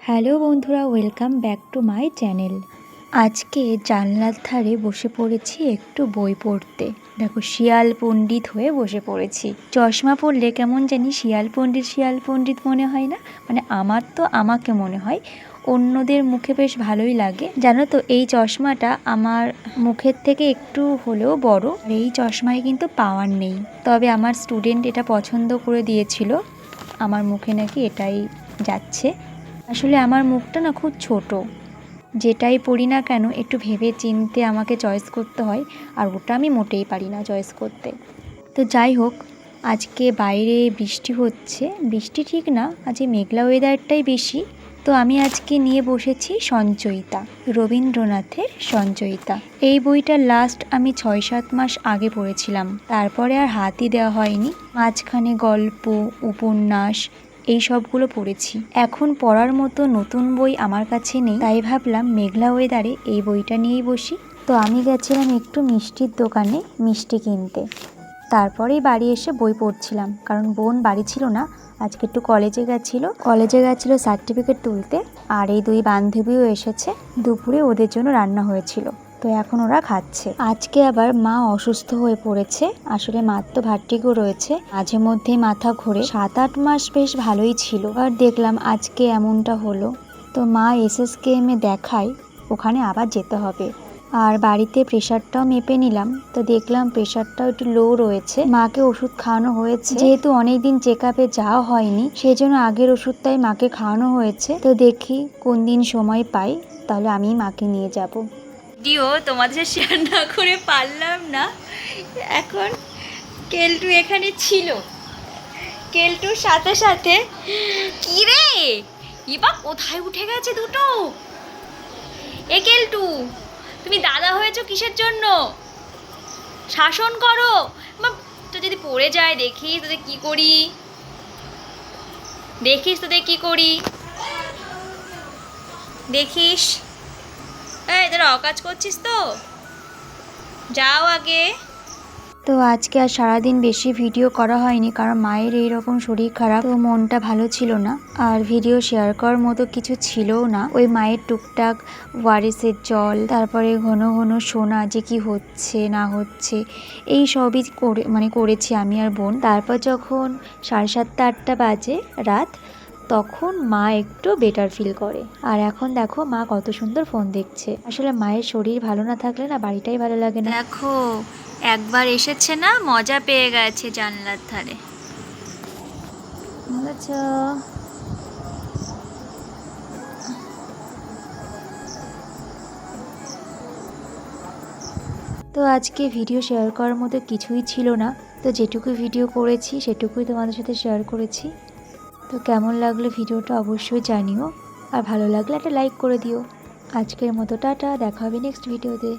Hello বন্ধুরা, welcome back to my channel. আজকে জানলার ধারে বসে পড়েছি একটু বই পড়তে। দেখো, শিয়াল পণ্ডিত হয়ে বসে পড়েছি। চশমা পরলে কেমন জানি শিয়াল পণ্ডিত মনে হয় না? মানে আমার তো আমাকে মনে হয়, অন্যদের মুখে বেশ ভালোই লাগে। জানো তো, এই চশমাটা আমার মুখের থেকে একটু হলেও বড়। আর এই চশমায় কিন্তু পাওয়ার নেই, তবে আমার স্টুডেন্ট এটা পছন্দ করে দিয়েছিল। আমার মুখে নাকি এটাই যাচ্ছে। আসলে আমার মুখটা না খুব ছোট, যেটাই পড়ি না কেন একটু ভেবে চিনতে আমাকে চয়েস করতে হয়, আর ওটা আমি মোটেই পারি না চয়েস করতে। তো যাই হোক, আজকে বাইরে বৃষ্টি হচ্ছে। বৃষ্টি ঠিক না, আজকে মেঘলা ওয়েদারটাই বেশি। তো আমি আজকে নিয়ে বসেছি সঞ্চয়িতা, রবীন্দ্রনাথের সঞ্চয়িতা। এই বইটা লাস্ট আমি 6-7 মাস আগে পড়েছিলাম, তারপরে আর হাতই দেওয়া হয়নি। মাঝখানে গল্প, উপন্যাস এই সবগুলো পড়েছি। এখন পড়ার মতো নতুন বই আমার কাছে নেই, তাই ভাবলাম মেঘলা ওয়েদারে এই বইটা নিয়েই বসি। তো আমি গেছিলাম একটু মিষ্টির দোকানে মিষ্টি কিনতে, তারপরেই বাড়ি এসে বই পড়ছিলাম। কারণ বোন বাড়ি ছিল না, আজকে একটু কলেজে গেছিলো সার্টিফিকেট তুলতে। আর এই দুই বান্ধবীও এসেছে, দুপুরে ওদের জন্য রান্না হয়েছিল, তো এখন ওরা খাচ্ছে। আজকে আবার মা অসুস্থ হয়ে পড়েছে। আসলে মার তো ভার্টিগো রয়েছে, মাঝে মধ্যেই মাথা ঘোরে। 7-8 মাস বেশ ভালোই ছিল, আর দেখলাম আজকে এমনটা হলো। তো মা SSKM-এ দেখায়, ওখানে আবার যেতে হবে। আর বাড়িতে প্রেশারটাও মেপে নিলাম, তো দেখলাম প্রেশারটাও একটু লো রয়েছে। মাকে ওষুধ খাওয়ানো হয়েছে, যেহেতু অনেকদিন চেকআপে যাওয়া হয়নি, সেই জন্য আগের ওষুধটাই মাকে খাওয়ানো হয়েছে। তো দেখি কোন দিন সময় পাই, তাহলে আমি মাকে নিয়ে যাব। ভিডিও তোমাদের শেয়ার না করে পারলাম না। এখন কেলটু এখানে ছিল, কেলটুর সাথে সাথে কি রে, এবা কোথায় উঠে গেছে দুটো। এ কেলটু, তুমি দাদা হয়েছো কিসের জন্য? শাসন করো। তো যদি পড়ে যায় দেখিস তোদের কি করি, দেখিস। এই তোরা অকাজ করছিস তো, যাও আগে। তো আজকে আর সারাদিন বেশি ভিডিও করা হয়নি, কারণ মায়ের এইরকম শরীর খারাপ, তো মনটা ভালো ছিল না। আর ভিডিও শেয়ার করার মতো কিছু ছিলও না। ওই মায়ের টুকটাক ওয়ারেসের জল, তারপরে ঘন ঘন শোনা যে কি হচ্ছে না হচ্ছে, এই সবই করেছি আমি আর বোন। তারপর যখন 7:30-8টা বাজে রাত, তখন মা একটু বেটার ফিল করে। আর এখন দেখো মা কত সুন্দর ফোন দেখছে। আসলে মায়ের শরীর ভালো না থাকলে না বাড়িটাই ভালো লাগে না। দেখো, একবার এসেছে না, মজা পেয়ে গেছে জানলার ধারে। তো আজকে ভিডিও শেয়ার করার মতো কিছুই ছিল না, তো যেটুকু ভিডিও করেছি সেটুকুই তোমাদের সাথে শেয়ার করেছি। তো কেমন লাগলো ভিডিওটা অবশ্যই জানিও, আর ভালো লাগলে একটা লাইক করে দিও। আজকের মতো টাটা, দেখা হবে নেক্সট ভিডিওতে।